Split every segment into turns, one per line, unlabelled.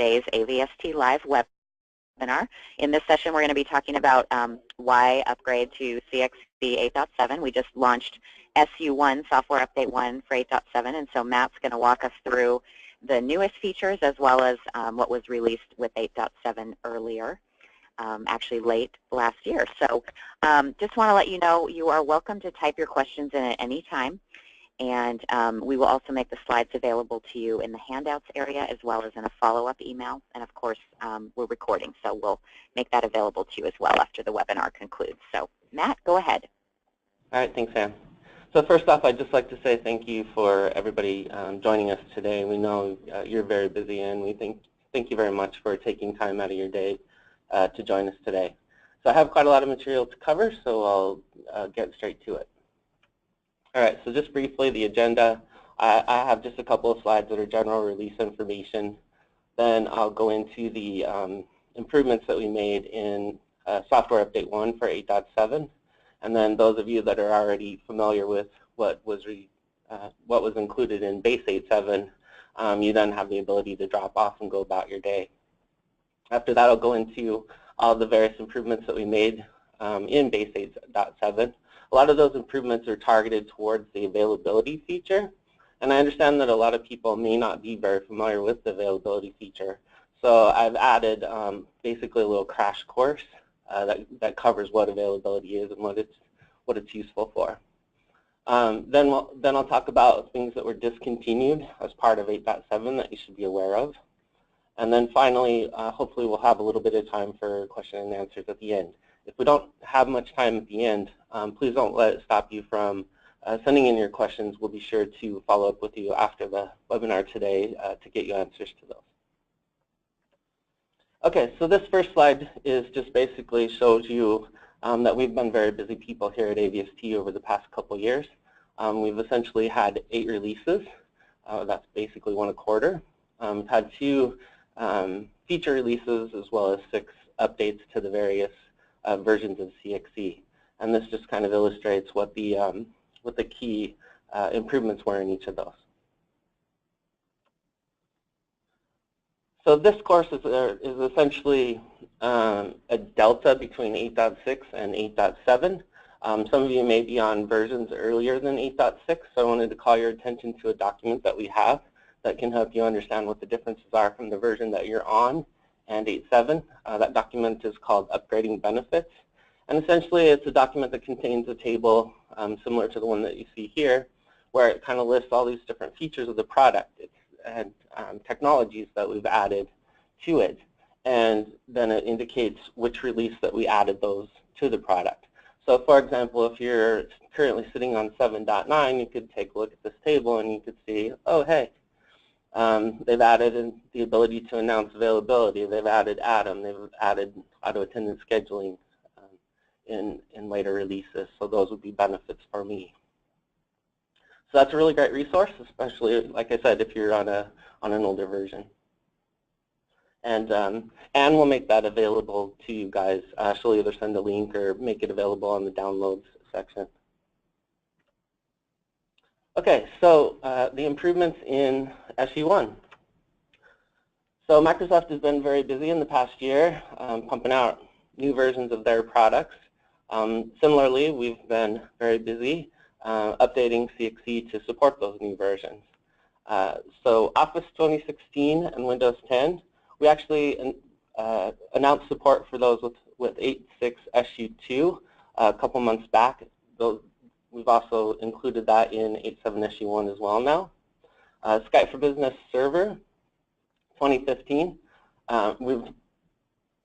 today's AVST Live webinar. In this session, we're going to be talking about why upgrade to CXC 8.7. We just launched SU1, Software Update 1 for 8.7, and so Matt's going to walk us through the newest features as well as what was released with 8.7 earlier, actually late last year. So just want to let you know you are welcome to type your questions in at any time. And we will also make the slides available to you in the handouts area as well as in a follow-up email. And of course, we're recording, so we'll make that available to you as well after the webinar concludes. So Matt, go ahead.
All right, thanks, Ann. So first off, I'd just like to say thank you for everybody joining us today. We know you're very busy, and we thank you very much for taking time out of your day to join us today. So I have quite a lot of material to cover, so I'll get straight to it. All right, so just briefly, the agenda. I have just a couple of slides that are general release information. Then I'll go into the improvements that we made in Software Update 1 for 8.7. And then those of you that are already familiar with what was included in base 8.7, you then have the ability to drop off and go about your day. After that, I'll go into all the various improvements that we made in base 8.7. A lot of those improvements are targeted towards the availability feature, and I understand that a lot of people may not be very familiar with the availability feature. So I've added basically a little crash course that covers what availability is and what it's useful for. Then I'll talk about things that were discontinued as part of 8.7 that you should be aware of. And then finally, hopefully we'll have a little bit of time for question and answers at the end. If we don't have much time at the end, please don't let it stop you from sending in your questions. We'll be sure to follow up with you after the webinar today to get you answers to those. Okay, so this first slide is just basically shows you that we've been very busy people here at AVST over the past couple of years. We've essentially had 8 releases. That's basically 1 a quarter. We've had 2 feature releases as well as 6 updates to the various versions of CXC, and this just kind of illustrates what the key improvements were in each of those. So this course is essentially a delta between 8.6 and 8.7. Some of you may be on versions earlier than 8.6, so I wanted to call your attention to a document that we have that can help you understand what the differences are from the version that you're on and 8.7. That document is called Upgrading Benefits. And essentially it's a document that contains a table similar to the one that you see here, where it kind of lists all these different features of the product and technologies that we've added to it. And then it indicates which release that we added those to the product. So for example, if you're currently sitting on 7.9, you could take a look at this table and you could see, oh hey, they've added the ability to announce availability. They've added Atom. They've added auto attendance scheduling in later releases. So those would be benefits for me. So that's a really great resource, especially, like I said, if you're on an older version. And Anne will make that available to you guys. She'll either send a link or make it available on the downloads section. Okay, so the improvements in SU1. So Microsoft has been very busy in the past year pumping out new versions of their products. Similarly, we've been very busy updating CXC to support those new versions. So Office 2016 and Windows 10, we actually announced support for those with 8.6 SU2 a couple months back. We've also included that in 8.7 SU1 as well now. Skype for Business Server 2015, we've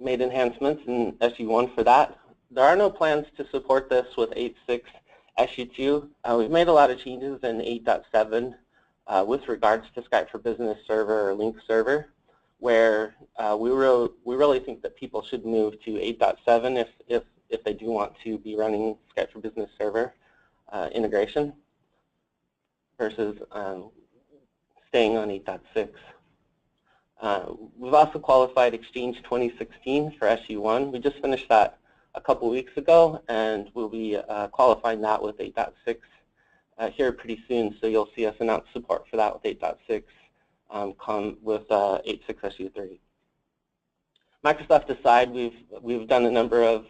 made enhancements in SU1 for that. There are no plans to support this with 8.6 SU2. We've made a lot of changes in 8.7 with regards to Skype for Business Server or Link Server, where we really think that people should move to 8.7 if they do want to be running Skype for Business Server integration versus staying on 8.6. We've also qualified Exchange 2016 for SU1. We just finished that a couple weeks ago, and we'll be qualifying that with 8.6 here pretty soon. So you'll see us announce support for that with 8.6 come with 8.6 SU3. Microsoft aside, we've done a number of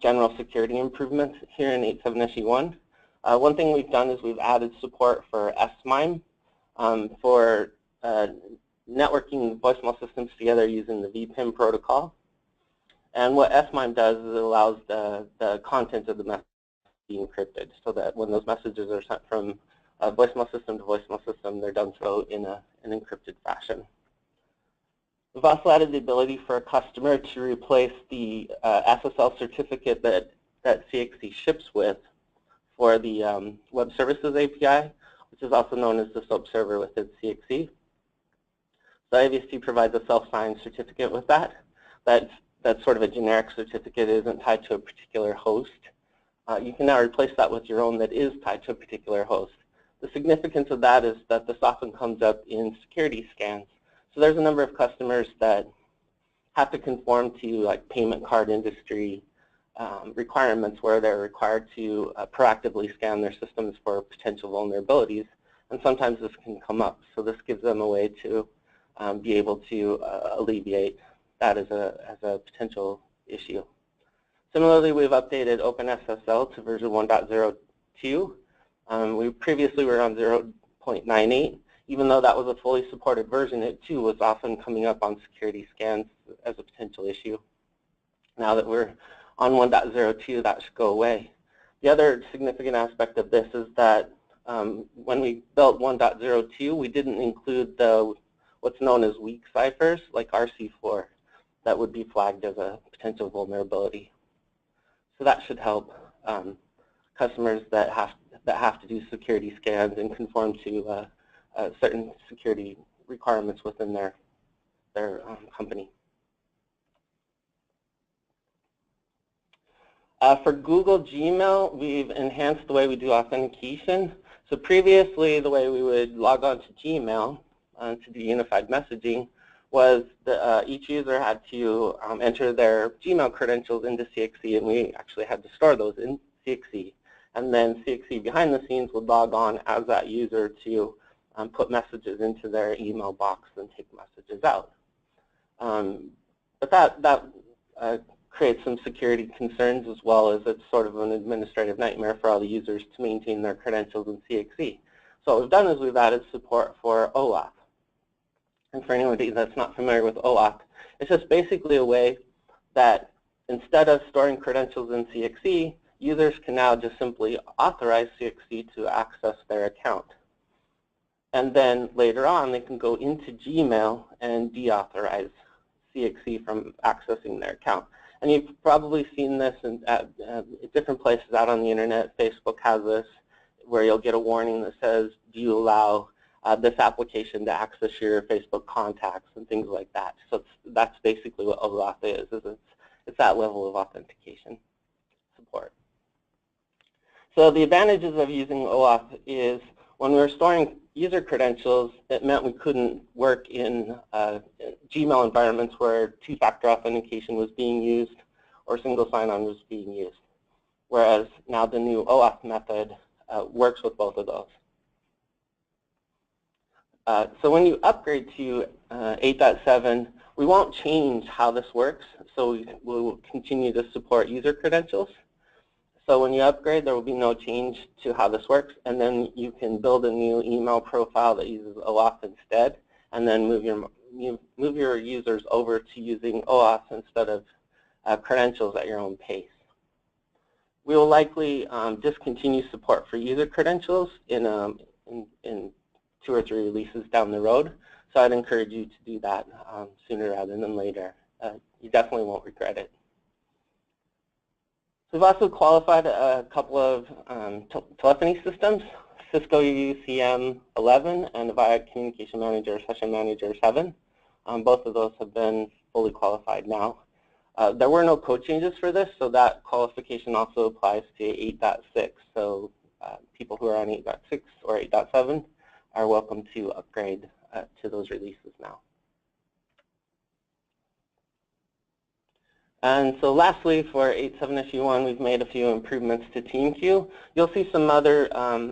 general security improvements here in 8.7 SE1. One thing we've done is we've added support for SMIME for networking voicemail systems together using the VPIM protocol. And what SMIME does is it allows the content of the message to be encrypted so that when those messages are sent from voicemail system to voicemail system, they're done so in an encrypted fashion. We've also added the ability for a customer to replace the SSL certificate that CXC ships with for the Web Services API, which is also known as the SOAP server within CXC. So AVST provides a self-signed certificate with that. That's sort of a generic certificate. It isn't tied to a particular host. You can now replace that with your own that is tied to a particular host. The significance of that is that this often comes up in security scans. So there's a number of customers that have to conform to like payment card industry requirements where they're required to proactively scan their systems for potential vulnerabilities. And sometimes this can come up. So this gives them a way to be able to alleviate that as a potential issue. Similarly, we've updated OpenSSL to version 1.02. We previously were on 0.98. Even though that was a fully supported version, it too was often coming up on security scans as a potential issue. Now that we're on 1.02, that should go away. The other significant aspect of this is that when we built 1.02, we didn't include what's known as weak ciphers like RC4 that would be flagged as a potential vulnerability. So that should help customers that have to do security scans and conform to certain security requirements within their company. For Google Gmail, we've enhanced the way we do authentication. So previously, the way we would log on to Gmail to do unified messaging was that each user had to enter their Gmail credentials into CXC, and we actually had to store those in CXC. And then CXC behind the scenes would log on as that user to put messages into their email box and take messages out. But that creates some security concerns, as well as it's sort of an administrative nightmare for all the users to maintain their credentials in CXC. So what we've done is we've added support for OAuth. And for anybody that's not familiar with OAuth, it's just basically a way that instead of storing credentials in CXC, users can now just simply authorize CXC to access their account. And then later on, they can go into Gmail and deauthorize CXC from accessing their account. And you've probably seen this at different places out on the internet. Facebook has this, where you'll get a warning that says, do you allow this application to access your Facebook contacts and things like that. So that's basically what OAuth is it's that level of authentication support. So the advantages of using OAuth is when we were storing user credentials, it meant we couldn't work in Gmail environments where two-factor authentication was being used or single sign-on was being used. Whereas now the new OAuth method works with both of those. So when you upgrade to 8.7, we won't change how this works, so we will continue to support user credentials. So when you upgrade, there will be no change to how this works, and then you can build a new email profile that uses OAuth instead, and then move your users over to using OAuth instead of credentials at your own pace. We will likely discontinue support for user credentials in 2 or 3 releases down the road, so I'd encourage you to do that sooner rather than later. You definitely won't regret it. We've also qualified a couple of telephony systems, Cisco UCM 11 and Avaya Communication Manager Session Manager 7. Both of those have been fully qualified now. There were no code changes for this, so that qualification also applies to 8.6. So people who are on 8.6 or 8.7 are welcome to upgrade to those releases now. And so lastly, for 8.7 SE1, we've made a few improvements to TeamQ. You'll see some other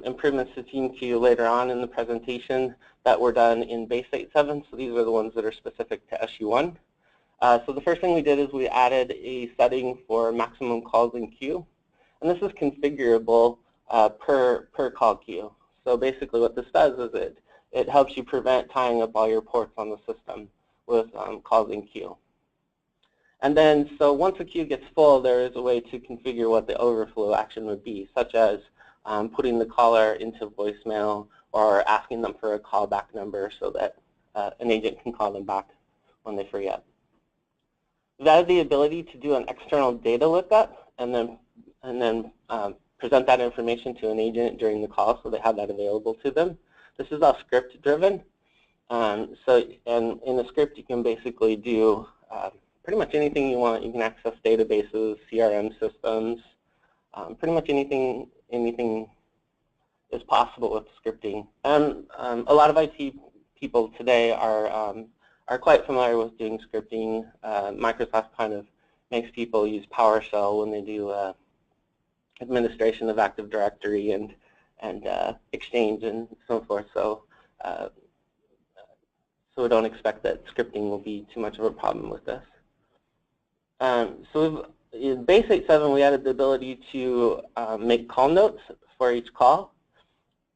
improvements to TeamQ later on in the presentation that were done in base 8.7, so these are the ones that are specific to SE1. So the first thing we did is we added a setting for maximum calls in queue. And this is configurable per call queue. So basically what this does is it helps you prevent tying up all your ports on the system with calls in queue. And then, so once a queue gets full, there is a way to configure what the overflow action would be, such as putting the caller into voicemail or asking them for a callback number so that an agent can call them back when they forget. We've added the ability to do an external data lookup and then present that information to an agent during the call so they have that available to them. This is all script driven. And in the script you can basically do pretty much anything you want. You can access databases, CRM systems, pretty much anything is possible with scripting. And a lot of IT people today are quite familiar with doing scripting. Microsoft kind of makes people use PowerShell when they do administration of Active Directory and Exchange and so forth. So we don't expect that scripting will be too much of a problem with this. So in base 8.7 we added the ability to make call notes for each call.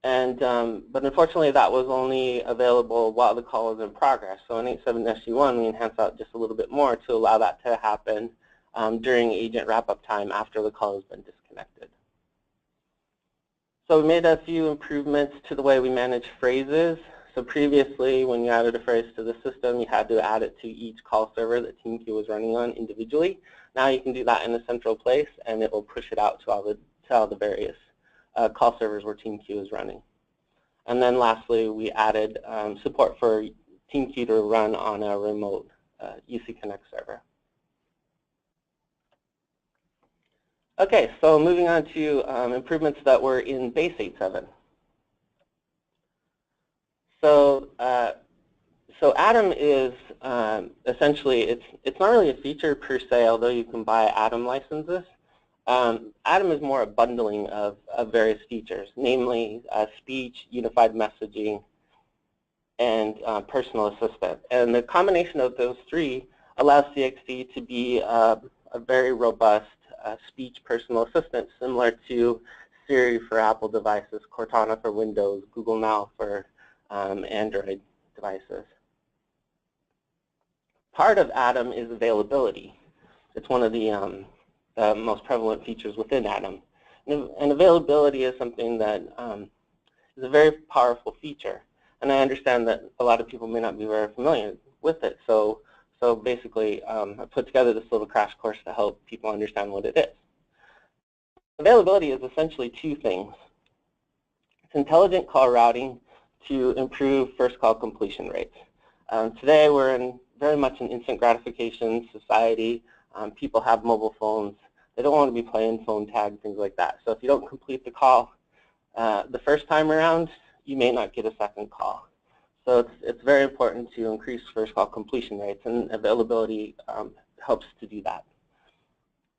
And, but unfortunately that was only available while the call was in progress. So in 8.7 SU1 we enhanced that just a little bit more to allow that to happen during agent wrap-up time after the call has been disconnected. So we made a few improvements to the way we manage phrases. So previously when you added a phrase to the system you had to add it to each call server that TeamQ was running on individually. Now you can do that in a central place and it will push it out to all the various call servers where TeamQ is running. And then lastly, we added support for TeamQ to run on a remote UC Connect server. Okay, so moving on to improvements that were in base 8.7. So Atom is essentially, it's not really a feature per se, although you can buy Atom licenses. Atom is more a bundling of various features, namely speech, unified messaging, and personal assistant. And the combination of those three allows CXC to be a very robust speech personal assistant, similar to Siri for Apple devices, Cortana for Windows, Google Now for Android devices. Part of Atom is availability. It's one of the most prevalent features within Atom. And availability is something that is a very powerful feature. And I understand that a lot of people may not be very familiar with it. So basically, I put together this little crash course to help people understand what it is. Availability is essentially two things. It's intelligent call routing to improve first call completion rates. Today we're very much an instant gratification society. People have mobile phones. They don't want to be playing phone tag, things like that. So if you don't complete the call the first time around, you may not get a second call. So it's very important to increase first call completion rates, and availability helps to do that.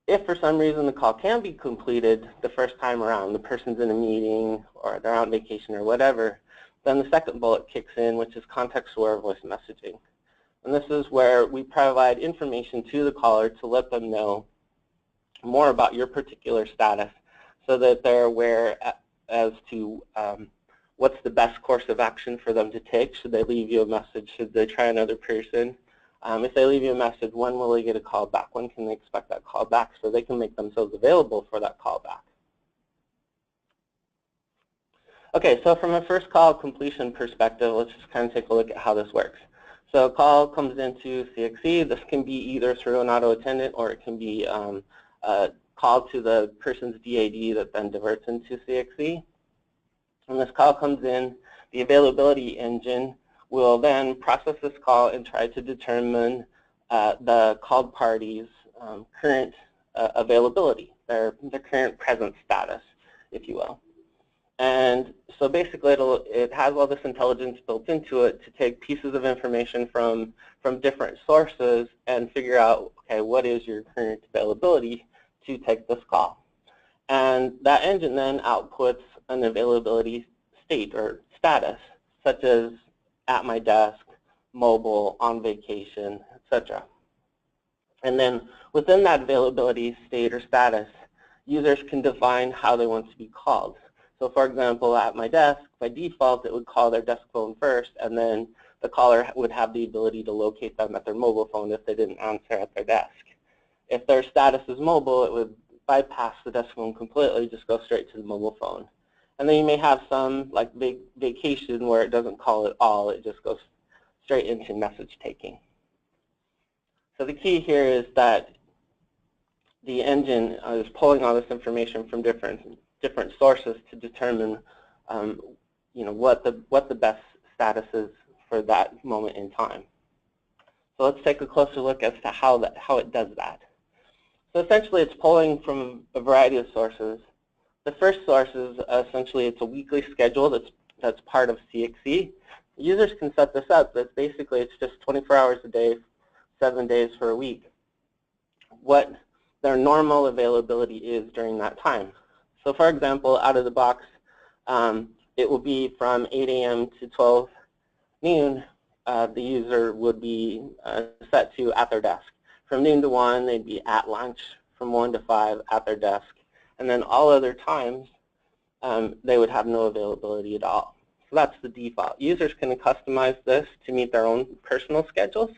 If for some reason the call can be completed the first time around, the person's in a meeting or they're on vacation or whatever, then the second bullet kicks in, which is context-aware voice messaging. And this is where we provide information to the caller to let them know more about your particular status so that they're aware as to what's the best course of action for them to take. Should they leave you a message? Should they try another person? If they leave you a message, when will they get a call back? When can they expect that call back so they can make themselves available for that call back? Okay, so from a first call completion perspective, let's just kind of take a look at how this works. So a call comes into CXC. This can be either through an auto attendant or it can be called to the person's DAD that then diverts into CXC. When this call comes in, the availability engine will then process this call and try to determine the called party's current availability, their current present status, if you will. And so basically it has all this intelligence built into it to take pieces of information from different sources and figure out, okay, what is your current availability to take this call. And that engine then outputs an availability state or status, such as at my desk, mobile, on vacation, etc. And then within that availability state or status, users can define how they want to be called. So for example, at my desk, by default, it would call their desk phone first, and then the caller would have the ability to locate them at their mobile phone if they didn't answer at their desk. If their status is mobile, it would bypass the desk phone completely, just go straight to the mobile phone. And then you may have some, like vacation, where it doesn't call at all. It just goes straight into message taking. So the key here is that the engine is pulling all this information from different sources to determine, what the best status is for that moment in time. So let's take a closer look as to how it does that. So essentially, it's pulling from a variety of sources. The first source is essentially it's a weekly schedule that's part of CXC. Users can set this up, but basically it's just 24 hours a day, 7 days for a week, what their normal availability is during that time. So for example, out of the box, it will be from 8 a.m. to 12 noon, the user would be set to at their desk. From noon to 1, they'd be at lunch. From 1 to 5, at their desk. And then all other times, they would have no availability at all. So that's the default. Users can customize this to meet their own personal schedules,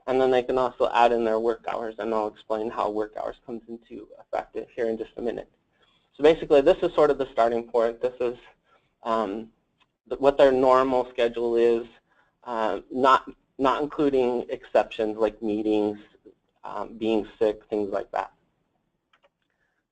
and then they can also add in their work hours, and I'll explain how work hours comes into effect here in just a minute. So basically, this is sort of the starting point. This is what their normal schedule is, not including exceptions like meetings, being sick, things like that.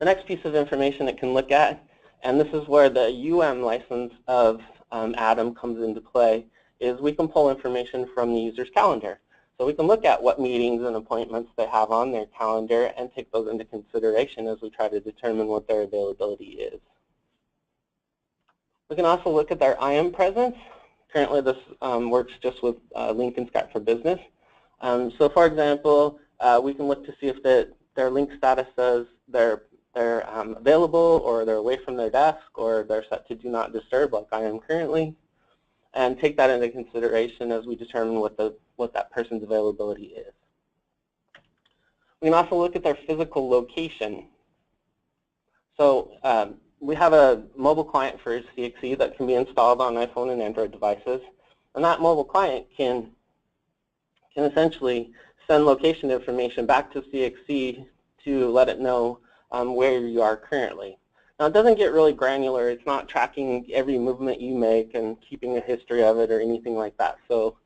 The next piece of information it can look at, and this is where the license of Atom comes into play, is we can pull information from the user's calendar. So we can look at what meetings and appointments they have on their calendar and take those into consideration as we try to determine what their availability is. We can also look at their IM presence. Currently this works just with Link and Skype for Business. So for example, we can look to see if their link status says they're available, or they're away from their desk, or they're set to do not disturb like I am currently, and take that into consideration as we determine what that person's availability is. We can also look at their physical location. So we have a mobile client for CXC that can be installed on iPhone and Android devices, and that mobile client can essentially send location information back to CXC to let it know where you are currently. Now, it doesn't get really granular. It's not tracking every movement you make and keeping a history of it or anything like that. So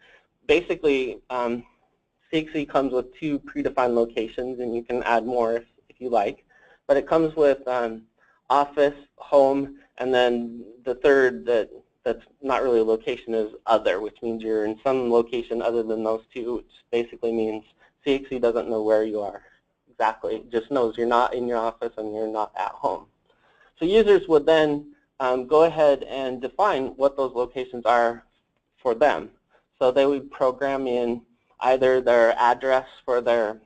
basically, CXC comes with 2 predefined locations, and you can add more if you like. But it comes with office, home, and then the third that's not really a location is other, which means you're in some location other than those 2, which basically means CXC doesn't know where you are exactly. It just knows you're not in your office and you're not at home. So users would then go ahead and define what those locations are for them. So they would program in either their address for their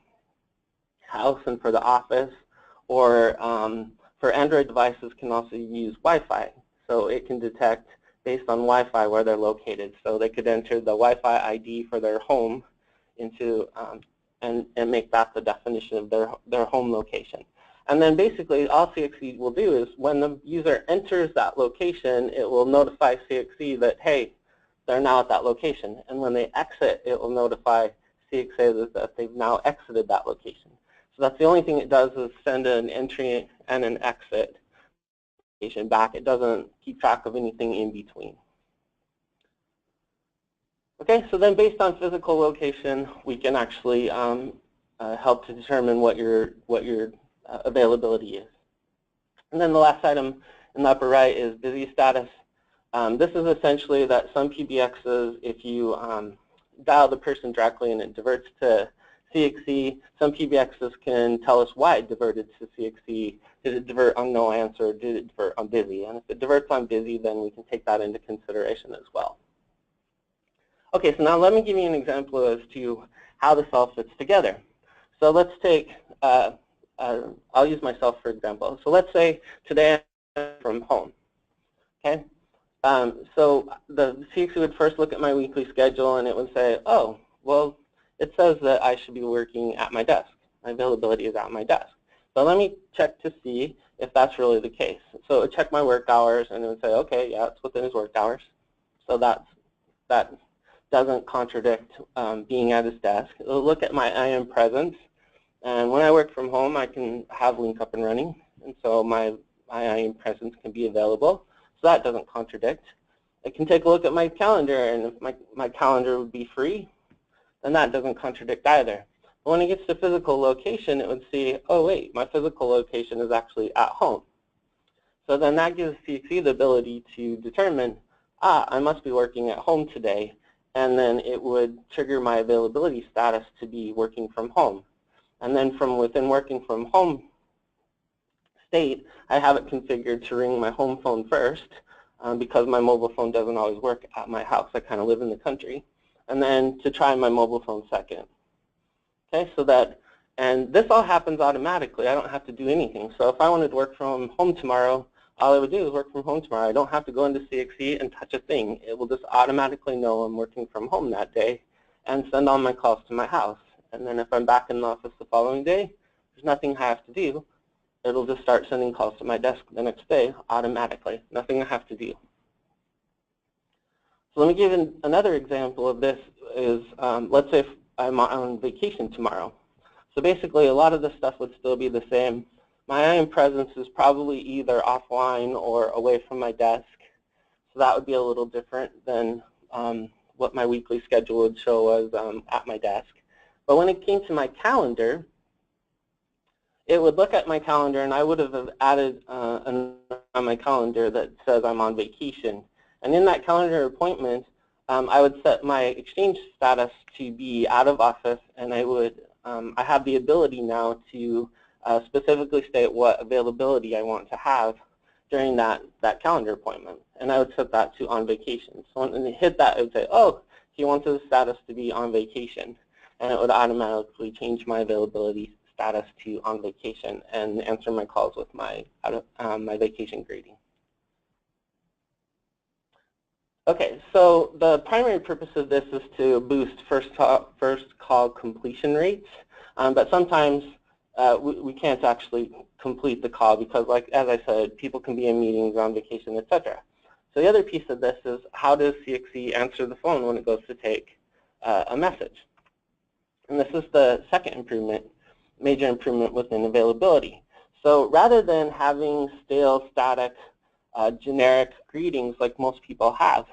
house and for the office, or for Android devices can also use Wi-Fi. So it can detect based on Wi-Fi where they're located. So they could enter the Wi-Fi ID for their home into and make that the definition of their home location. And then basically all CXC will do is when the user enters that location, it will notify CXC that, hey, they're now at that location. And when they exit, it will notify CXC that they've now exited that location. So that's the only thing it does, is send an entry and an exit back. It doesn't keep track of anything in between. Okay, so then based on physical location, we can actually help to determine what your availability is. And then the last item in the upper right is busy status. This is essentially that some PBXs, if you dial the person directly and it diverts to CXC, some PBXs can tell us why it diverted to CXC. Did it divert on no answer, or did it divert on busy? And if it diverts on busy, then we can take that into consideration as well. Okay, so now let me give you an example as to how this all fits together. So let's take, I'll use myself for example. So let's say today I'm from home, okay? So the CXC would first look at my weekly schedule and it would say, oh, well, it says that I should be working at my desk. My availability is at my desk. But let me check to see if that's really the case. So it would check my work hours, and it would say, okay, yeah, it's within his work hours. So that doesn't contradict being at his desk. It'll look at my IAM presence, and when I work from home, I can have Link up and running, and so my IAM presence can be available. So that doesn't contradict. I can take a look at my calendar, and if my calendar would be free, then that doesn't contradict either. But when it gets to physical location, it would see, oh wait, my physical location is actually at home. So then that gives CXC the ability to determine, I must be working at home today, and then it would trigger my availability status to be working from home. And then from within working from home state, I have it configured to ring my home phone first, because my mobile phone doesn't always work at my house. I kind of live in the country. And then to try my mobile phone second. Okay, so that, and this all happens automatically. I don't have to do anything. So if I wanted to work from home tomorrow, all I would do is work from home tomorrow. I don't have to go into CXC and touch a thing. It will just automatically know I'm working from home that day and send all my calls to my house. And then if I'm back in the office the following day, there's nothing I have to do. It'll just start sending calls to my desk the next day automatically. Nothing I have to do. So let me give another example of this is, let's say if I'm on vacation tomorrow. So basically a lot of the stuff would still be the same. My IAM presence is probably either offline or away from my desk. So that would be a little different than what my weekly schedule would show as at my desk. But when it came to my calendar, it would look at my calendar, and I would have added on my calendar that says I'm on vacation. And in that calendar appointment, I would set my Exchange status to be out of office, and I have the ability now to specifically state what availability I want to have during that calendar appointment. And I would set that to on vacation. So when it hit that, it would say, oh, he wants his status to be on vacation. And it would automatically change my availability status to on vacation and answer my calls with my vacation greeting. Okay, so the primary purpose of this is to boost first call completion rates, but sometimes we can't actually complete the call because, like as I said, people can be in meetings, on vacation, etc. So the other piece of this is how does CXC answer the phone when it goes to take a message? And this is the second improvement, major improvement within availability. So rather than having stale, static, generic greetings like most people have,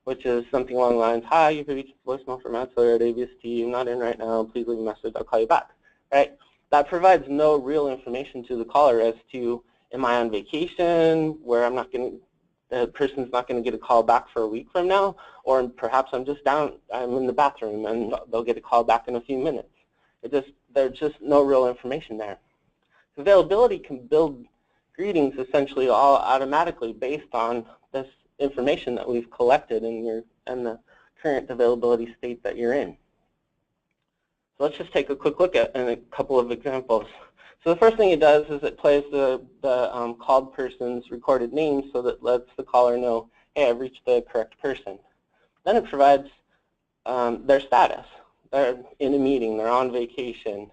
which is something along the lines, hi, you've reached voicemail from Answer at AVST, I'm not in right now, please leave a message, I'll call you back, right? That provides no real information to the caller as to, am I on vacation, where the person's not going to get a call back for a week from now, or perhaps I'm in the bathroom and they'll get a call back in a few minutes. There's just no real information there. Availability can build greetings essentially all automatically based on this information that we've collected in the current availability state that you're in. So let's just take a quick look at a couple of examples. So the first thing it does is it plays the called person's recorded name so that lets the caller know, hey, I've reached the correct person. Then it provides their status. They're in a meeting, they're on vacation,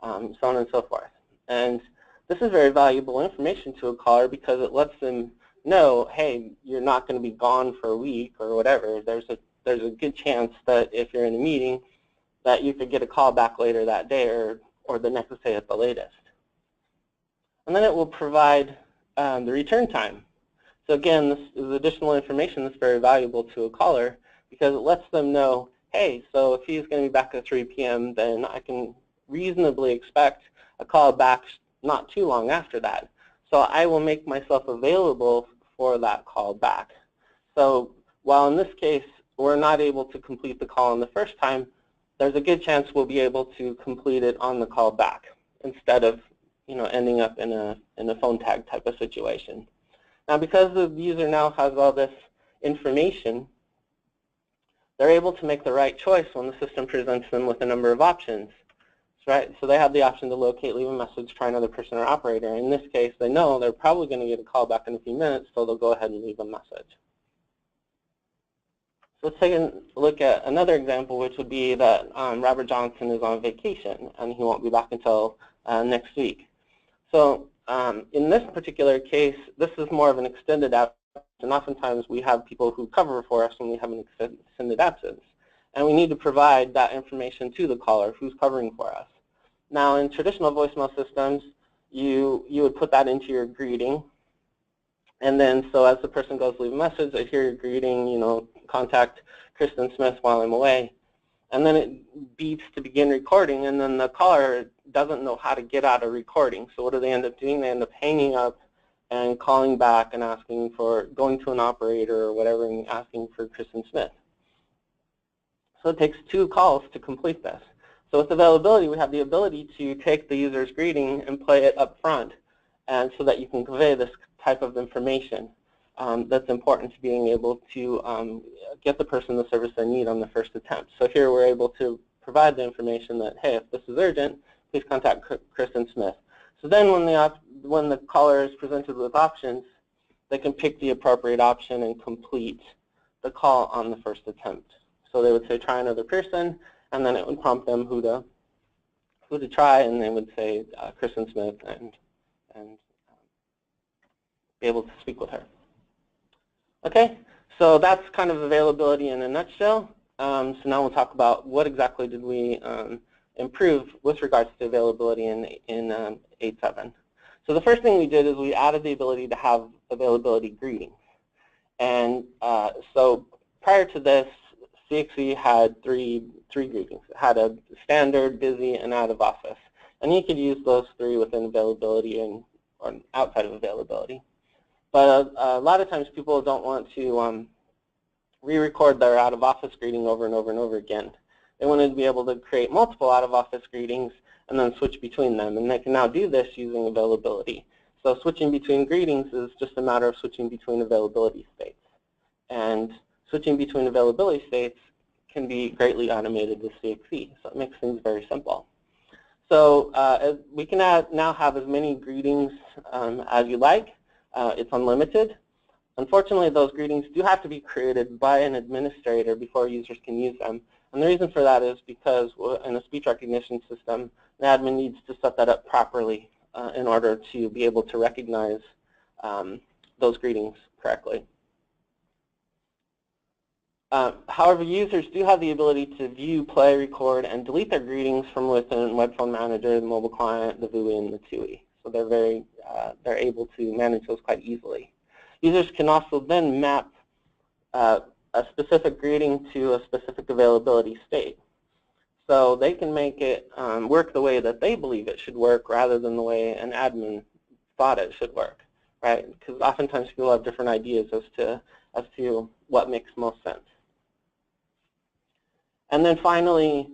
so on and so forth. And this is very valuable information to a caller because it lets them know, hey, you're not going to be gone for a week or whatever. There's a good chance that if you're in a meeting that you could get a call back later that day or the next day at the latest. And then it will provide the return time. So again, this is additional information that's very valuable to a caller because it lets them know, hey, so if he's going to be back at 3 p.m., then I can reasonably expect a call back not too long after that. So I will make myself available for that call back. So while in this case we're not able to complete the call on the first time, there's a good chance we'll be able to complete it on the call back instead of ending up in a phone tag type of situation. Now because the user now has all this information, they're able to make the right choice when the system presents them with a number of options. Right? So they have the option to locate, leave a message, try another person or operator. In this case, they know they're probably going to get a call back in a few minutes, so they'll go ahead and leave a message. So let's take a look at another example, which would be that Robert Johnson is on vacation and he won't be back until next week. So in this particular case, this is more of an extended absence, and oftentimes we have people who cover for us when we have an extended absence. And we need to provide that information to the caller who's covering for us. Now, in traditional voicemail systems, you would put that into your greeting. And then, so as the person goes to leave a message, I hear your greeting, you know, contact Kristen Smith while I'm away. And then it beeps to begin recording, and then the caller doesn't know how to get out of recording. So what do they end up doing? They end up hanging up and calling back and asking for, going to an operator or whatever, and asking for Kristen Smith. So it takes 2 calls to complete this. So with availability, we have the ability to take the user's greeting and play it up front, and so that you can convey this type of information that's important to being able to get the person the service they need on the first attempt. So here we're able to provide the information that, hey, if this is urgent, please contact Kristen Smith. So then when the caller is presented with options, they can pick the appropriate option and complete the call on the first attempt. So they would say, try another person, and then it would prompt them who to try, and they would say Kristen Smith and be able to speak with her. Okay, so that's kind of availability in a nutshell. So now we'll talk about what exactly did we improve with regards to availability in 8.7. So the first thing we did is we added the ability to have availability greetings. And so prior to this, CXC had three greetings. It had a standard, busy, and out of office. And you could use those 3 within availability or outside of availability. But a lot of times people don't want to re-record their out-of-office greeting over and over and over again. They wanted to be able to create multiple out-of-office greetings and then switch between them. And they can now do this using availability. So switching between greetings is just a matter of switching between availability states. And switching between availability states can be greatly automated with CXC. So it makes things very simple. So we can now have as many greetings as you like. It's unlimited. Unfortunately, those greetings do have to be created by an administrator before users can use them. And the reason for that is because in a speech recognition system, the admin needs to set that up properly in order to be able to recognize those greetings correctly. However, users do have the ability to view, play, record, and delete their greetings from within Web Phone Manager, the mobile client, the VUI, and the TUI. So they're able to manage those quite easily. Users can also then map a specific greeting to a specific availability state. So they can make it work the way that they believe it should work rather than the way an admin thought it should work, right? Because oftentimes people have different ideas as to what makes most sense. And then finally,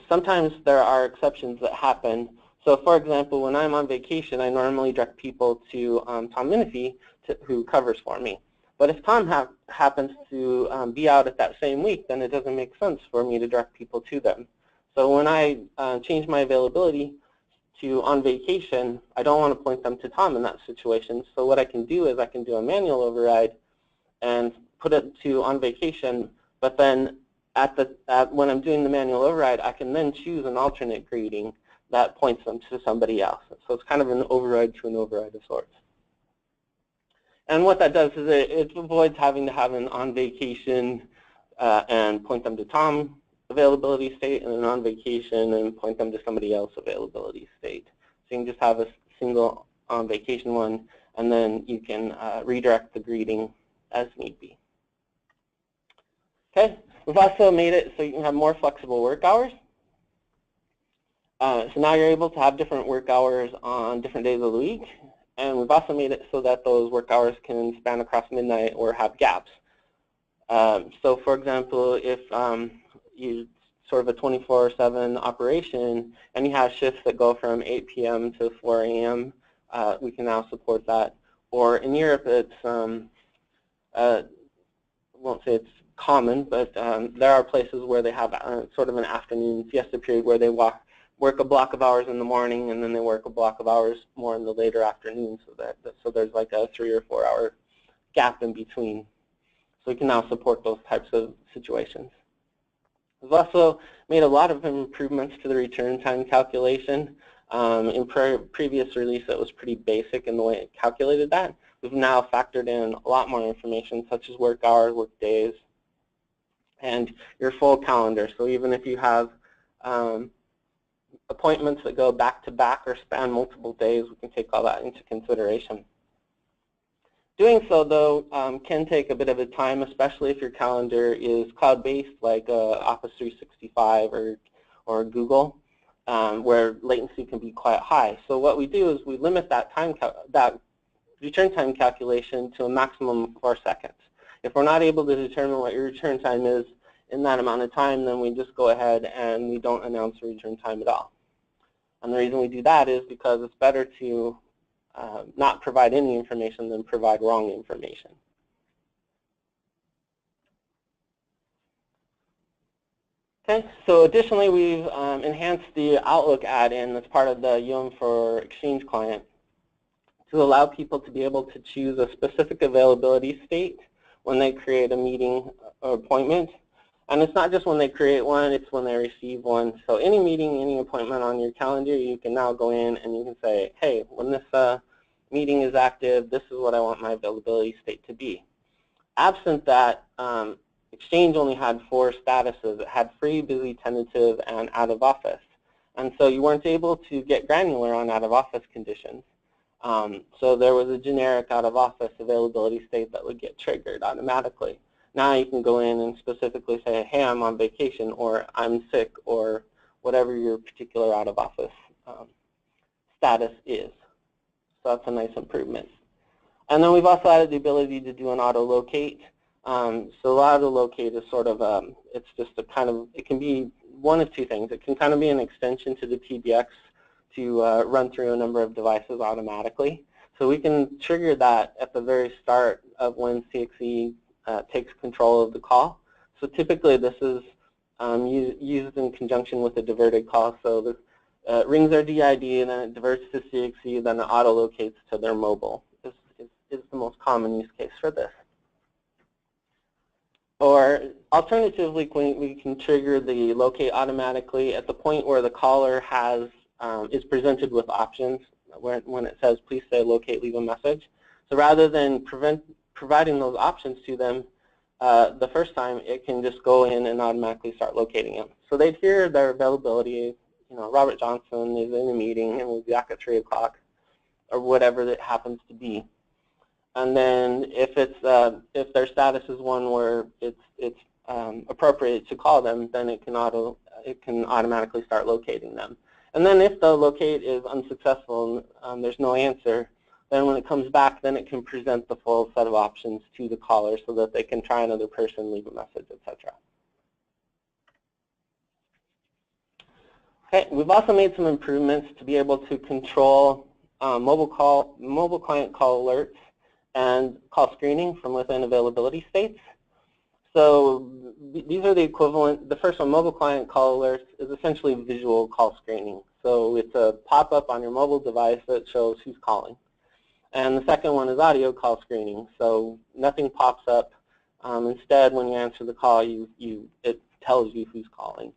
sometimes there are exceptions that happen. So for example, when I'm on vacation, I normally direct people to Tom Menifee, who covers for me. But if Tom happens to be out at that same week, then it doesn't make sense for me to direct people to them. So when I change my availability to on vacation, I don't want to point them to Tom in that situation. So what I can do is I can do a manual override and put it to on vacation, but then when I'm doing the manual override, I can then choose an alternate greeting that points them to somebody else. So it's kind of an override to an override of sorts. And what that does is it avoids having to have an on vacation and point them to Tom availability state, and an on vacation and point them to somebody else availability state. So you can just have a single on vacation one, and then you can redirect the greeting as need be. Okay, we've also made it so you can have more flexible work hours. So now you're able to have different work hours on different days of the week. And we've also made it so that those work hours can span across midnight or have gaps. So for example, if you sort of a 24/7 operation and you have shifts that go from 8 p.m. to 4 a.m., we can now support that. Or in Europe, it's, I won't say it's common, but there are places where they have sort of an afternoon siesta period where they work a block of hours in the morning, and then they work a block of hours more in the later afternoon, so there's like a 3 or 4 hour gap in between. So we can now support those types of situations. We've also made a lot of improvements to the return time calculation. In previous release, it was pretty basic in the way it calculated that. We've now factored in a lot more information, such as work hours, work days, and your full calendar. So even if you have appointments that go back to back or span multiple days, we can take all that into consideration. Doing so, though, can take a bit of a time, especially if your calendar is cloud-based, like Office 365 or Google, where latency can be quite high. So what we do is we limit that return time calculation to a maximum of 4 seconds. If we're not able to determine what your return time is in that amount of time, then we just go ahead and we don't announce a return time at all. And the reason we do that is because it's better to not provide any information than provide wrong information. Okay, so additionally, we've enhanced the Outlook add-in that's part of the for Exchange client to allow people to be able to choose a specific availability state when they create a meeting or appointment. And it's not just when they create one, it's when they receive one. So any meeting, any appointment on your calendar, you can now go in and you can say, hey, when this meeting is active, this is what I want my availability state to be. Absent that, Exchange only had 4 statuses. It had free, busy, tentative, and out of office. And so you weren't able to get granular on out of office conditions. So there was a generic out of office availability state that would get triggered automatically. Now you can go in and specifically say, hey, I'm on vacation, or I'm sick, or whatever your particular out of office status is. So that's a nice improvement. And then we've also added the ability to do an auto-locate. So auto-locate is sort of, it's just a kind of, it can be one of 2 things. It can kind of be an extension to the PBX to run through a number of devices automatically. So we can trigger that at the very start of when CXE takes control of the call. So typically this is used in conjunction with a diverted call. So this rings their DID, and then it diverts to CXE, then it auto-locates to their mobile. This is the most common use case for this. Or alternatively, we can trigger the locate automatically at the point where the caller has is presented with options when it says, please say locate, leave a message. So rather than providing those options to them the first time, it can just go in and automatically start locating them. So they'd hear their availability, Robert Johnson is in a meeting and will be back at 3 o'clock, or whatever that happens to be. And then if their status is one where it's appropriate to call them, then it can automatically start locating them. And then if the locate is unsuccessful and there's no answer, then when it comes back, then it can present the full set of options to the caller so that they can try another person, leave a message, etc. Okay, we've also made some improvements to be able to control mobile client call alerts and call screening from within availability states. So these are the equivalent. The first one, mobile client call alerts, is essentially visual call screening. So it's a pop-up on your mobile device that shows who's calling. And the second one is audio call screening. So nothing pops up. Instead, when you answer the call, it tells you who's calling.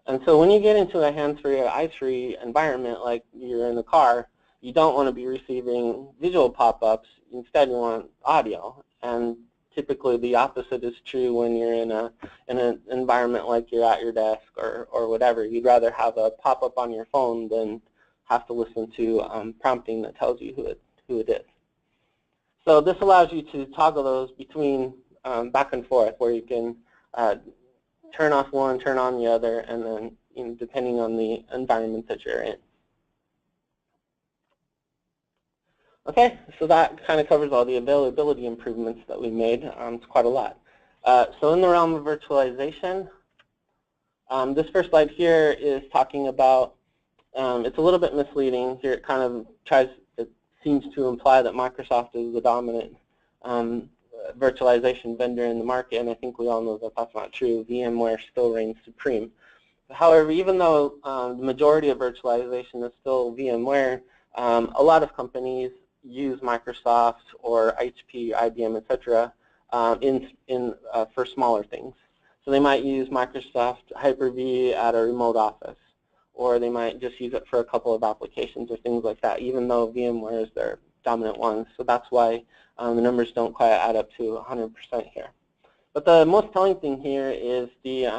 And so when you get into a hands-free or eyes-free environment, like you're in the car, you don't want to be receiving visual pop-ups. Instead, you want audio. And typically, the opposite is true when you're in an environment like you're at your desk or whatever. You'd rather have a pop-up on your phone than have to listen to prompting that tells you who it is. So this allows you to toggle those between back and forth, where you can turn off one, turn on the other, and then depending on the environment that you're in. Okay, so that kind of covers all the availability improvements that we made. It's quite a lot. So in the realm of virtualization, this first slide here is talking about, it's a little bit misleading. Here it kind of it seems to imply that Microsoft is the dominant virtualization vendor in the market, and I think we all know that that's not true. VMware still reigns supreme. However, even though the majority of virtualization is still VMware, a lot of companies use Microsoft or HP, IBM, etc. for smaller things. So they might use Microsoft Hyper-V at a remote office, or they might just use it for a couple of applications or things like that, even though VMware is their dominant one. So that's why the numbers don't quite add up to 100% here. But the most telling thing here is the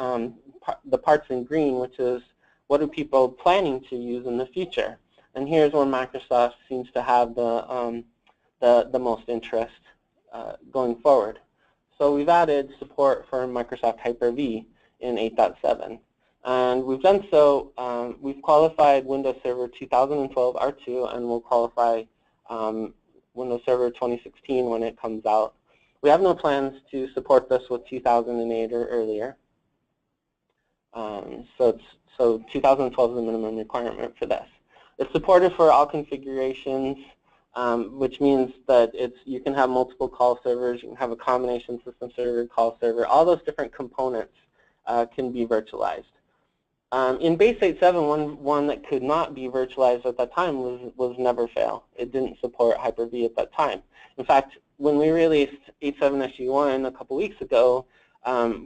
parts in green, which is what are people planning to use in the future. And here's where Microsoft seems to have the most interest going forward. So we've added support for Microsoft Hyper-V in 8.7. And we've done so, we've qualified Windows Server 2012 R2, and we'll qualify Windows Server 2016 when it comes out. We have no plans to support this with 2008 or earlier. So 2012 is the minimum requirement for this. It's supported for all configurations, which means that you can have multiple call servers, you can have a combination system server, call server, all those different components can be virtualized. In base 8.7, one that could not be virtualized at that time was Neverfail. It didn't support Hyper-V at that time. In fact, when we released 8.7 SU1 a couple weeks ago,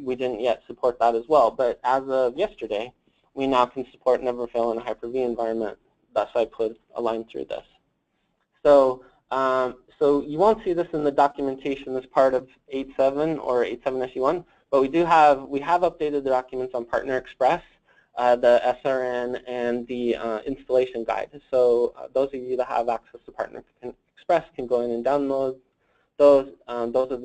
we didn't yet support that as well. But as of yesterday, we now can support Neverfail in a Hyper-V environment. Thus, I put a line through this. So, so you won't see this in the documentation as part of 8.7 or 8.7 SU1, but we have updated the documents on Partner Express, the SRN, and the installation guide. So those of you that have access to Partner Express can go in and download those. Those of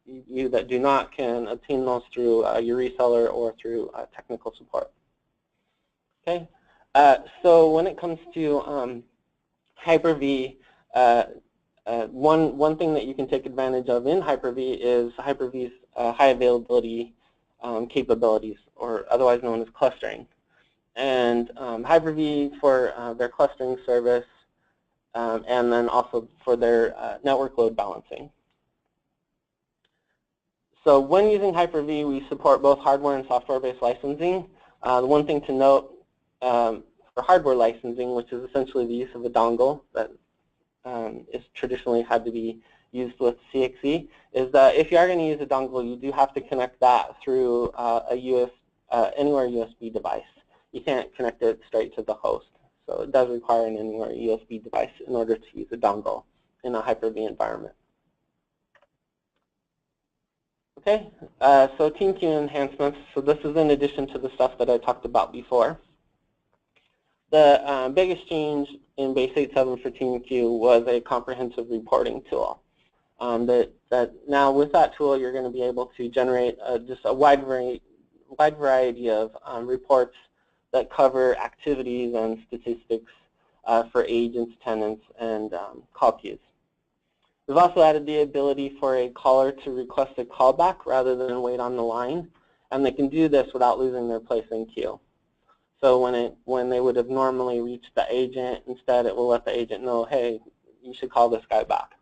you that do not can obtain those through your reseller or through technical support. Okay. So when it comes to Hyper-V, one thing that you can take advantage of in Hyper-V is Hyper-V's high availability capabilities, or otherwise known as clustering. And Hyper-V for their clustering service, and then also for their network load balancing. So when using Hyper-V, we support both hardware and software-based licensing. The one thing to note for hardware licensing, which is essentially the use of a dongle that is traditionally had to be used with CXE, is that if you are going to use a dongle, you do have to connect that through anywhere USB device. You can't connect it straight to the host. So it does require an anywhere USB device in order to use a dongle in a Hyper-V environment. Okay, so TeamQ enhancements. So this is in addition to the stuff that I talked about before. The biggest change in base 8.7 for TeamQ was a comprehensive reporting tool. That now with that tool, you're going to be able to generate just a wide variety of reports that cover activities and statistics for agents, tenants, and call queues. We've also added the ability for a caller to request a callback rather than wait on the line, and they can do this without losing their place in queue. So when they would have normally reached the agent, instead it will let the agent know, hey, you should call this guy back.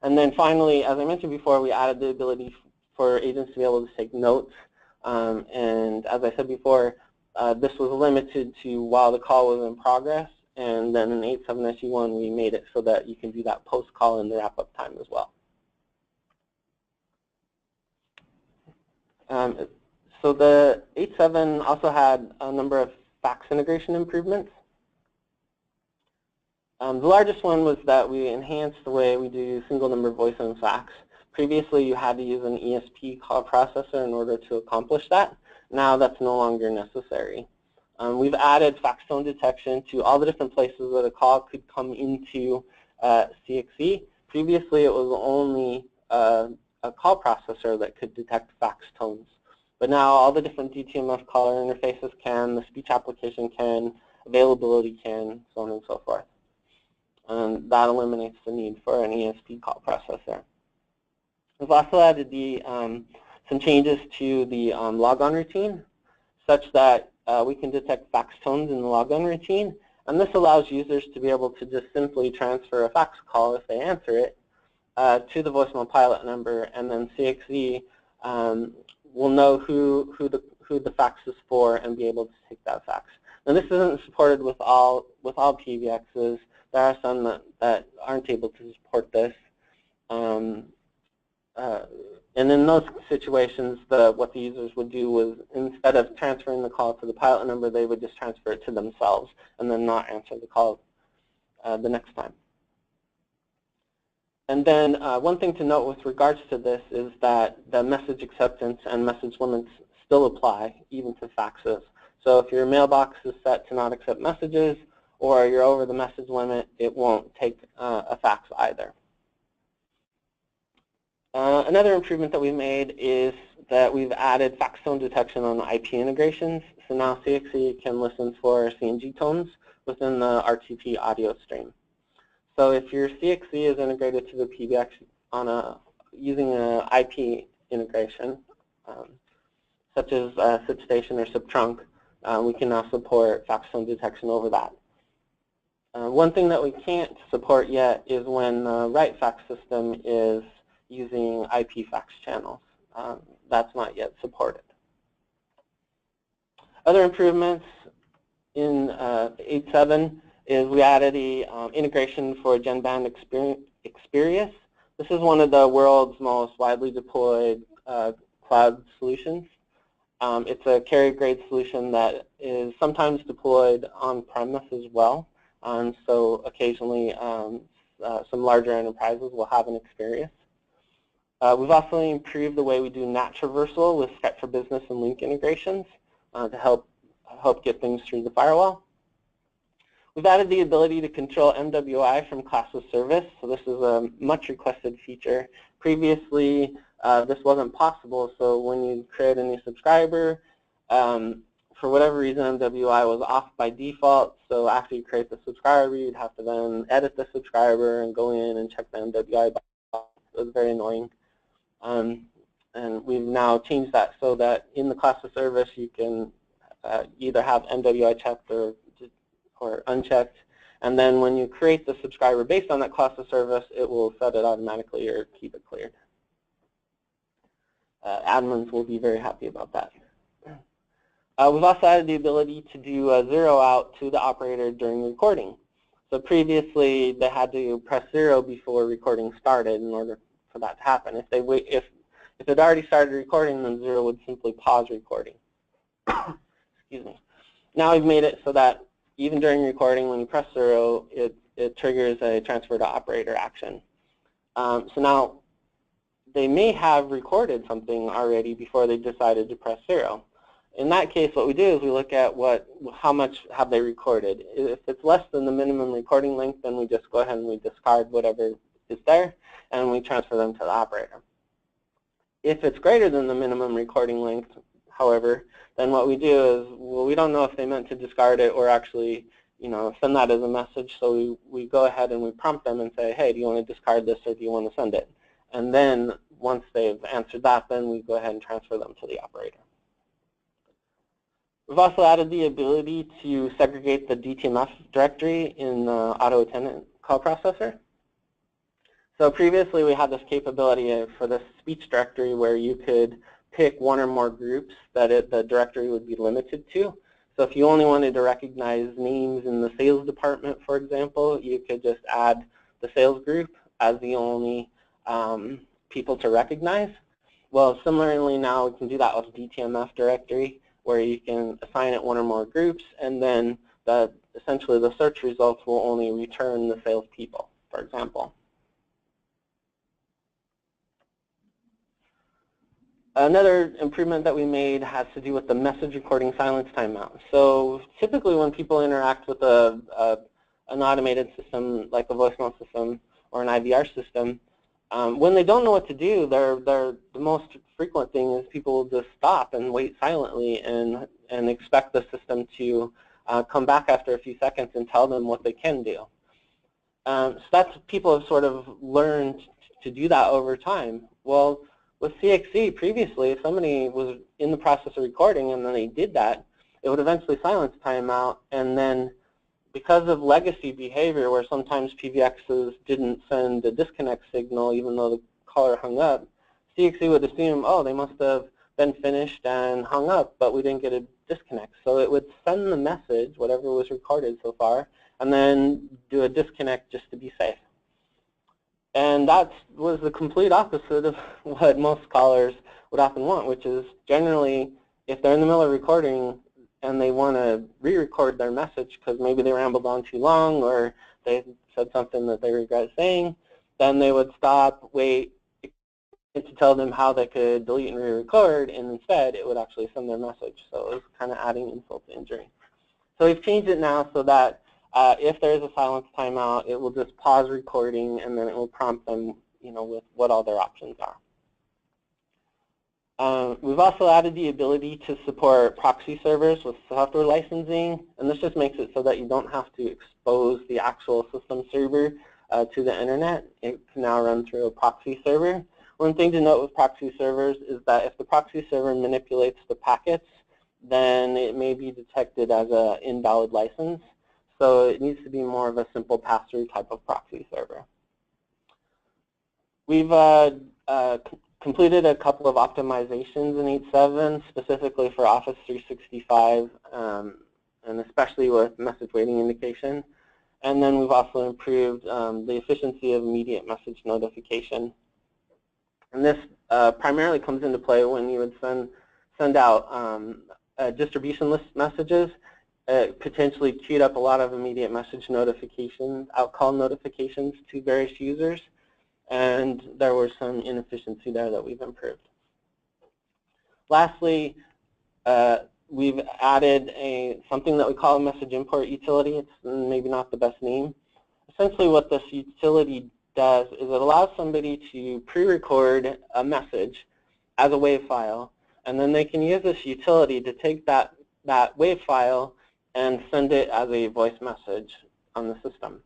And then finally, as I mentioned before, we added the ability for agents to be able to take notes. And as I said before, this was limited to while the call was in progress. And then in 8.7 SU1, we made it so that you can do that post-call in the wrap-up time as well. So the 8.7 also had a number of fax integration improvements. The largest one was that we enhanced the way we do single number voice and fax. Previously, you had to use an ESP call processor in order to accomplish that. Now that's no longer necessary. We've added fax tone detection to all the different places that a call could come into CXE. Previously, it was only a call processor that could detect fax tones. But now all the different DTMF caller interfaces can, the speech application can, availability can, so on and so forth. And that eliminates the need for an ESP call processor. We've also added some changes to the logon routine, such that we can detect fax tones in the logon routine, and this allows users to be able to just simply transfer a fax call if they answer it to the voicemail pilot number, and then CXE will know who the fax is for and be able to take that fax. Now this isn't supported with all PBXs. There are some that aren't able to support this. and in those situations, what the users would do was, instead of transferring the call to the pilot number, they would just transfer it to themselves and then not answer the call the next time. And then one thing to note with regards to this is that the message acceptance and message limits still apply, even to faxes. So if your mailbox is set to not accept messages, or you're over the message limit, it won't take a fax either. Another improvement that we made is that we've added fax tone detection on IP integrations. So now CXC can listen for CNG tones within the RTP audio stream. So if your CXC is integrated to the PBX using an IP integration, such as SIP-station or SIP-trunk, we can now support fax tone detection over that. One thing that we can't support yet is when the write fax system is using IP fax channels. That's not yet supported. Other improvements in 8.7 is we added the integration for GENBAND EXPERiUS. This is one of the world's most widely deployed cloud solutions. It's a carrier-grade solution that is sometimes deployed on-premise as well. So occasionally some larger enterprises will have an EXPERiUS. We've also improved the way we do NAT traversal with Skype for Business and Link integrations to help get things through the firewall. We've added the ability to control MWI from class of service. So this is a much requested feature. Previously, this wasn't possible. So when you create a new subscriber, for whatever reason, MWI was off by default. So after you create the subscriber, you'd have to then edit the subscriber and go in and check the MWI box. It was very annoying. And we've now changed that so that in the class of service, you can either have MWI checked or unchecked. And then when you create the subscriber based on that class of service, it will set it automatically or keep it cleared. Admins will be very happy about that. We've also added the ability to do a zero out to the operator during recording. So previously, they had to press 0 before recording started in order for that to happen. If it already started recording, then 0 would simply pause recording. Excuse me. Now we've made it so that even during recording, when you press 0, it triggers a transfer to operator action. So now they may have recorded something already before they decided to press 0. In that case, what we do is we look at how much have they recorded. If it's less than the minimum recording length, then we just go ahead and we discard whatever is there, and we transfer them to the operator. If it's greater than the minimum recording length, however, then what we do is, well, we don't know if they meant to discard it or actually, send that as a message. So we go ahead and we prompt them and say, hey, do you want to discard this or do you want to send it? And then once they've answered that, then we go ahead and transfer them to the operator. We've also added the ability to segregate the DTMF directory in the auto-attendant call processor. So previously we had this capability for the speech directory where you could pick one or more groups that the directory would be limited to. So if you only wanted to recognize names in the sales department, for example, you could just add the sales group as the only people to recognize. Well, similarly now we can do that with DTMF directory, where you can assign it one or more groups, and then essentially the search results will only return the salespeople, for example. Another improvement that we made has to do with the message recording silence timeout. So typically when people interact with an automated system like a voicemail system or an IVR system, when they don't know what to do, the most frequent thing is people will just stop and wait silently and expect the system to come back after a few seconds and tell them what they can do. So people have sort of learned to do that over time. Well, with CXC previously, if somebody was in the process of recording and then they did that, it would eventually silence timeout, and then because of legacy behavior where sometimes PBXs didn't send a disconnect signal even though the caller hung up, CXC would assume, oh, they must have been finished and hung up, but we didn't get a disconnect. So it would send the message, whatever was recorded so far, and then do a disconnect just to be safe. And that was the complete opposite of what most scholars would often want, which is generally if they're in the middle of recording and they want to re-record their message because maybe they rambled on too long or they said something that they regret saying, then they would stop, wait to tell them how they could delete and re-record, and instead it would actually send their message. So it was kind of adding insult to injury. So we've changed it now so that if there is a silence timeout, it will just pause recording and then it will prompt them, with what all their options are. We've also added the ability to support proxy servers with software licensing, and this just makes it so that you don't have to expose the actual system server to the internet. It can now run through a proxy server. One thing to note with proxy servers is that if the proxy server manipulates the packets, then it may be detected as an invalid license. So it needs to be more of a simple pass-through type of proxy server. We've completed a couple of optimizations in 8.7, specifically for Office 365, and especially with message waiting indication. And then we've also improved the efficiency of immediate message notification. And this primarily comes into play when you would send out distribution list messages. It potentially queued up a lot of immediate message notifications, outcall notifications to various users. And there was some inefficiency there that we've improved. Lastly, we've added something that we call a message import utility. It's maybe not the best name. Essentially what this utility does is it allows somebody to pre-record a message as a WAV file, and then they can use this utility to take that WAV file and send it as a voice message on the system.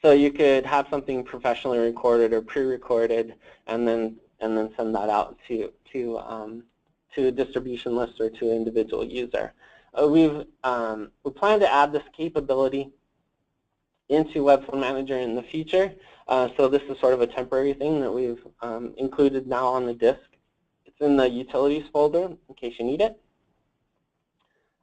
So you could have something professionally recorded or pre-recorded, and then send that out to a distribution list or to an individual user. We plan to add this capability into Webphone Manager in the future. So this is sort of a temporary thing that we've included now on the disk. It's in the utilities folder in case you need it.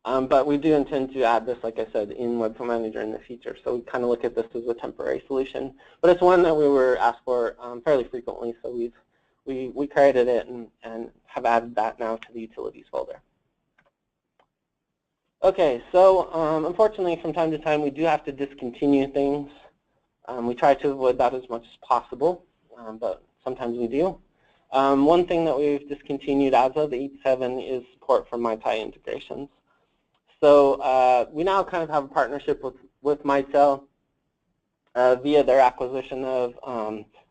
But we do intend to add this, like I said, in Webphone Manager in the future. So we kind of look at this as a temporary solution. But it's one that we were asked for fairly frequently, so we created it and have added that now to the utilities folder. Okay, so unfortunately, from time to time, we do have to discontinue things. We try to avoid that as much as possible, but sometimes we do. One thing that we've discontinued as of 8.7 is support for MyTie integrations. So we now kind of have a partnership with Mitel via their acquisition of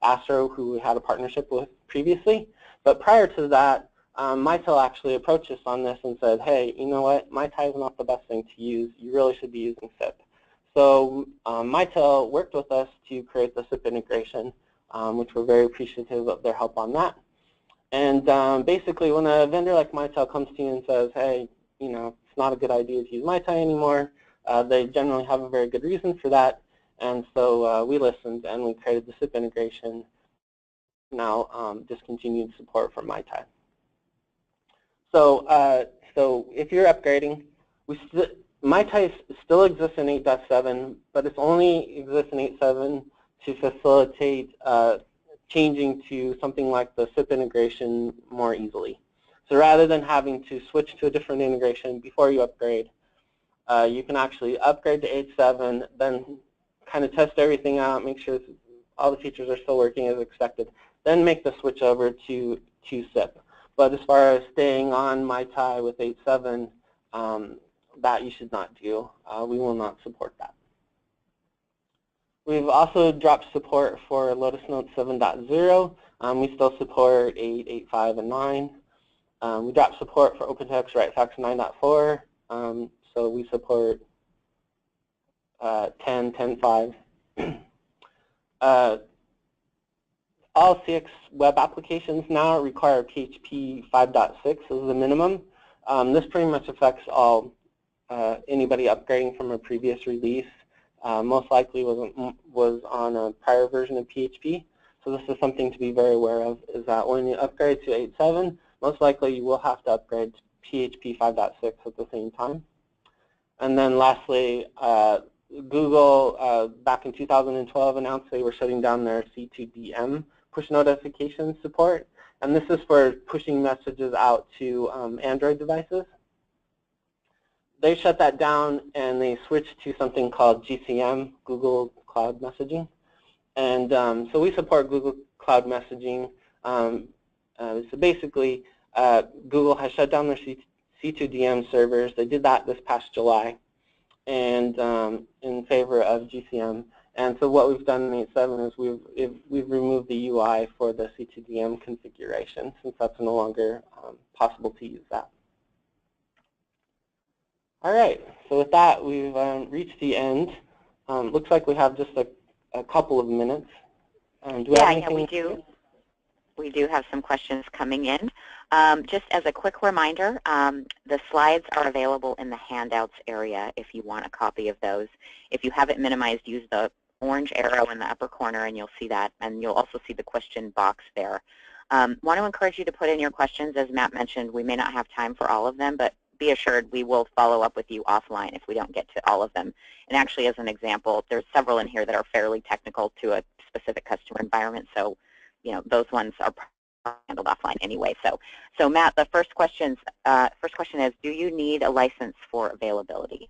Astro, who we had a partnership with previously. But prior to that, Mitel actually approached us on this and said, hey, you know what, MyTie is not the best thing to use. You really should be using SIP. So Mitel worked with us to create the SIP integration, which we're very appreciative of their help on that. And basically, when a vendor like Mitel comes to you and says, hey, it's not a good idea to use MyTie anymore, they generally have a very good reason for that. And so we listened and we created the SIP integration, now discontinued support for MyTie. So if you're upgrading, MyTie still exists in 8.7, but it only exists in 8.7 to facilitate changing to something like the SIP integration more easily. So rather than having to switch to a different integration before you upgrade, you can actually upgrade to 8.7, then kind of test everything out, make sure all the features are still working as expected, then make the switch over to SIP. But as far as staying on MyTie with 8.7, that you should not do. We will not support that. We've also dropped support for Lotus Note 7.0. We still support 8, 8.5, and 9. We dropped support for OpenText WriteFax 9.4. So we support 10, 10.5. All CX web applications now require PHP 5.6 as the minimum. This pretty much affects all anybody upgrading from a previous release. Most likely was on a prior version of PHP. So this is something to be very aware of, is that when you upgrade to 8.7, most likely you will have to upgrade to PHP 5.6 at the same time. And then lastly, Google, back in 2012, announced they were shutting down their C2DM push notification support. And this is for pushing messages out to Android devices. They shut that down and they switched to something called GCM, Google Cloud Messaging. And so we support Google Cloud Messaging. So basically, Google has shut down their C2DM servers. They did that this past July, and in favor of GCM. And so what we've done in 8.7 is we've removed the UI for the C2DM configuration, since that's no longer possible to use that. All right, so with that, we've reached the end. Looks like we have just a couple of minutes.
Yeah, we do. We do have some questions coming in. Just as a quick reminder, the slides are available in the handouts area if you want a copy of those. If you haven't minimized, use the orange arrow in the upper corner and you'll see that, and you'll also see the question box there. Want to encourage you to put in your questions. As Matt mentioned, we may not have time for all of them, but be assured we will follow up with you offline if we don't get to all of them. And actually, as an example, there's several in here that are fairly technical to a specific customer environment, so those ones are handled offline anyway. So Matt, the first question is, do you need a license for availability?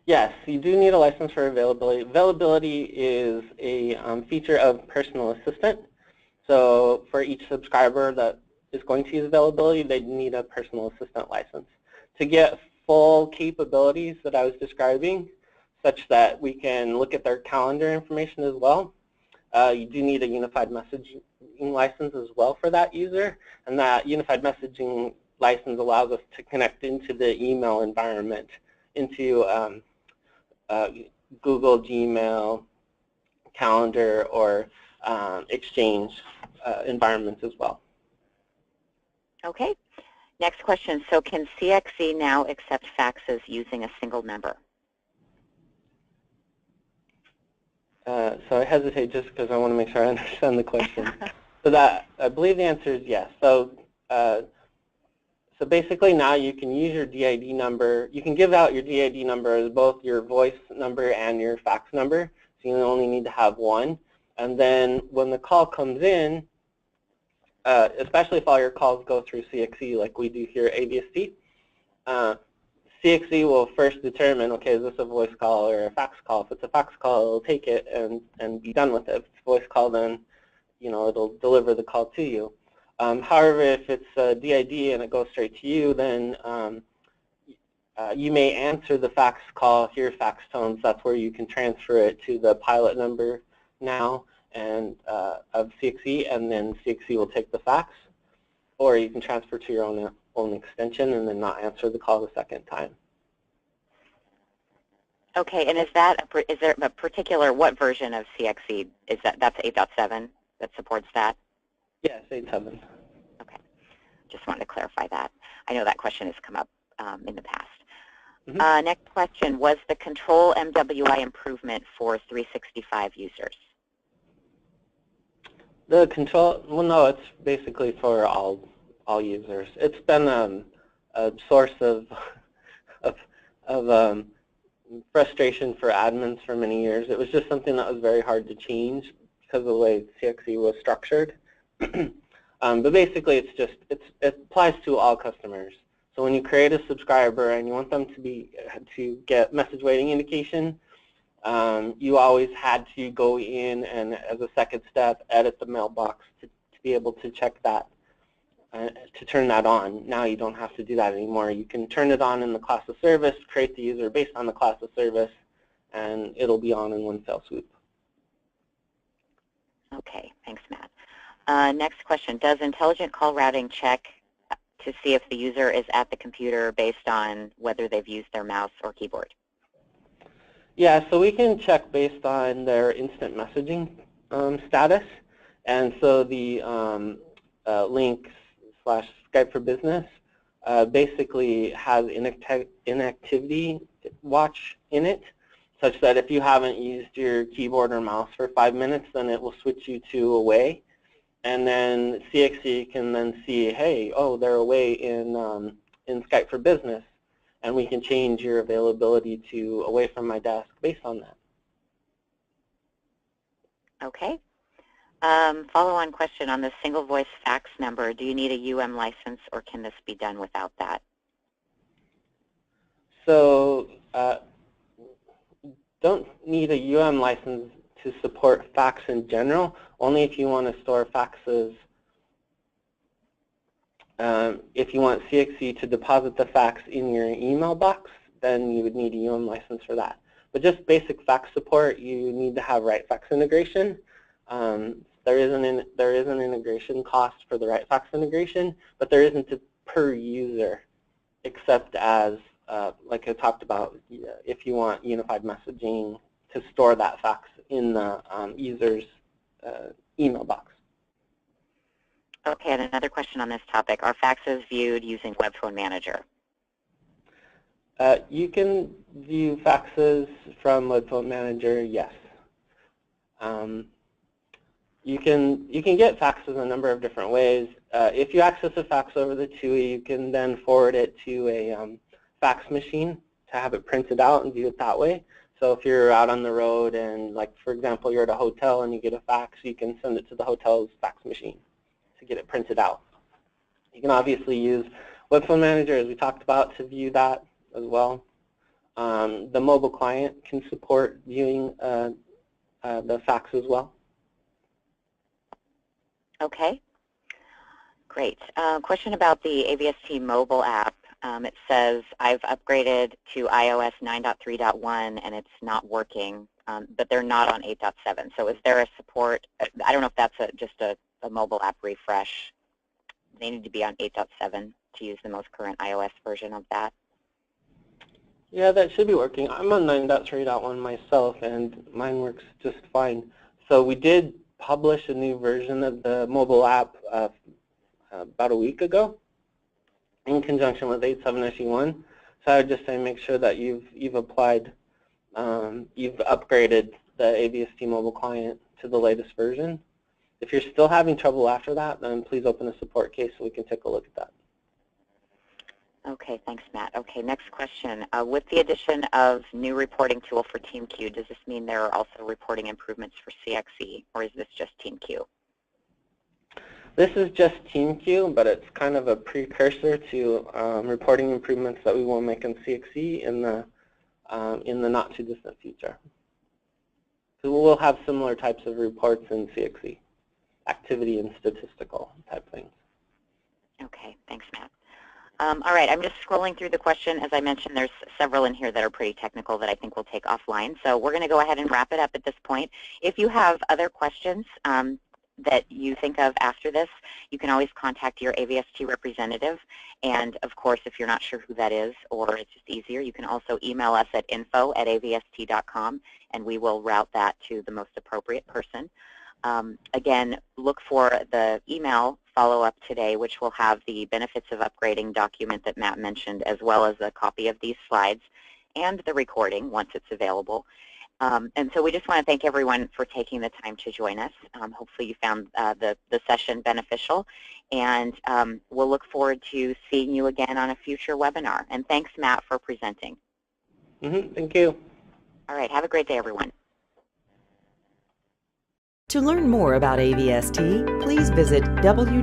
Yes, you do need a license for availability. Availability is a feature of Personal Assistant. So for each subscriber that is going to use availability, they need a Personal Assistant license. To get full capabilities that I was describing, such that we can look at their calendar information as well, you do need a unified messaging license as well for that user. And that unified messaging license allows us to connect into the email environment, into Google, Gmail, Calendar, or Exchange environments as well.
Okay. Next question. So can CXC now accept faxes using a single number?
So I hesitate just because I want to make sure I understand the question. So that, I believe the answer is yes. So so basically now you can use your DID number. You can give out your DID number as both your voice number and your fax number. So you only need to have one. And then when the call comes in, especially if all your calls go through CXC like we do here at AVST, CXC will first determine, okay, is this a voice call or a fax call? If it's a fax call, it'll take it and be done with it. If it's a voice call, then it'll deliver the call to you. However, if it's a DID and it goes straight to you, then you may answer the fax call, hear fax tones. That's where you can transfer it to the pilot number now and of CXC, and then CXC will take the fax. Or you can transfer to your own extension and then not answer the call the second time.
Okay, and is there a particular, what version of CXC is that? That's 8.7 that supports that?
Yes, 8.7.
Okay, just wanted to clarify that. I know that question has come up in the past. Mm-hmm. Next question, was the control MWI improvement for 365 users?
The control, well, no, it's basically for all users. It's been a source of frustration for admins for many years. It was just something that was very hard to change because of the way CXC was structured. But basically, it applies to all customers. So when you create a subscriber and you want them to get message waiting indication, you always had to go in and, as a second step, edit the mailbox to be able to check that, to turn that on. Now you don't have to do that anymore. You can turn it on in the class of service, create the user based on the class of service, and it'll be on in one fell swoop.
Okay, thanks, Matt. Next question, does intelligent call routing check to see if the user is at the computer based on whether they've used their mouse or keyboard?
Yeah, so we can check based on their instant messaging status. And so the link /Skype for Business basically has inactivity watch in it, such that if you haven't used your keyboard or mouse for 5 minutes, then it will switch you to away. And then CXC can then see, hey, oh, they're away in Skype for Business. and we can change your availability to away from my desk based on that.
Okay. Follow-on question on the single voice fax number. Do you need a UM license, or can this be done without that?
So don't need a UM license to support fax in general, only if you want to store faxes. If you want CXC to deposit the fax in your email box, then you would need a UM license for that. But just basic fax support, you need to have WriteFax integration. There is an integration cost for the WriteFax integration, but there isn't a per user, except as, like I talked about, if you want unified messaging to store that fax in the user's email box.
Okay, and another question on this topic. Are faxes viewed using Web Phone Manager?
You can view faxes from Web Phone Manager, yes. You can get faxes a number of different ways. If you access a fax over the TUI, you can then forward it to a fax machine to have it printed out and view it that way. So if you're out on the road and, like, for example, you're at a hotel and you get a fax, you can send it to the hotel's fax machine to get it printed out. You can obviously use Web Phone Manager, as we talked about, to view that as well. The mobile client can support viewing the fax as well.
Okay, great. Question about the AVST mobile app. It says, I've upgraded to iOS 9.3.1 and it's not working, but they're not on 8.7. So is there a support? I don't know if that's just a mobile app refresh. They need to be on 8.7 to use the most current iOS version of that.
Yeah, that should be working. I'm on 9.3.1 myself, and mine works just fine. So we did publish a new version of the mobile app about a week ago in conjunction with 8.7-SE1. So I would just say make sure that you've applied, you've upgraded the AVST mobile client to the latest version. If you're still having trouble after that, then please open a support case so we can take a look at that.
Okay, thanks, Matt. Okay, next question. With the addition of new reporting tool for TeamQ, does this mean there are also reporting improvements for CXE, or is this just TeamQ?
This is just TeamQ, but it's kind of a precursor to reporting improvements that we will make in CXE in the not too distant future. So we'll have similar types of reports in CXE, activity and statistical type things.
Okay, thanks, Matt. All right, I'm just scrolling through the question. As I mentioned, there's several in here that are pretty technical that I think we'll take offline. So we're going to go ahead and wrap it up at this point. If you have other questions that you think of after this, you can always contact your AVST representative. And of course, if you're not sure who that is, or it's just easier, you can also email us at info@avst.com, and we will route that to the most appropriate person. Again, look for the email follow-up today, which will have the benefits of upgrading document that Matt mentioned, as well as a copy of these slides and the recording once it's available. And so we just want to thank everyone for taking the time to join us. Hopefully you found the session beneficial, and we'll look forward to seeing you again on a future webinar. And thanks, Matt, for presenting.
Thank you.
All right, have a great day, everyone.
To learn more about AVST, please visit www.avst.com.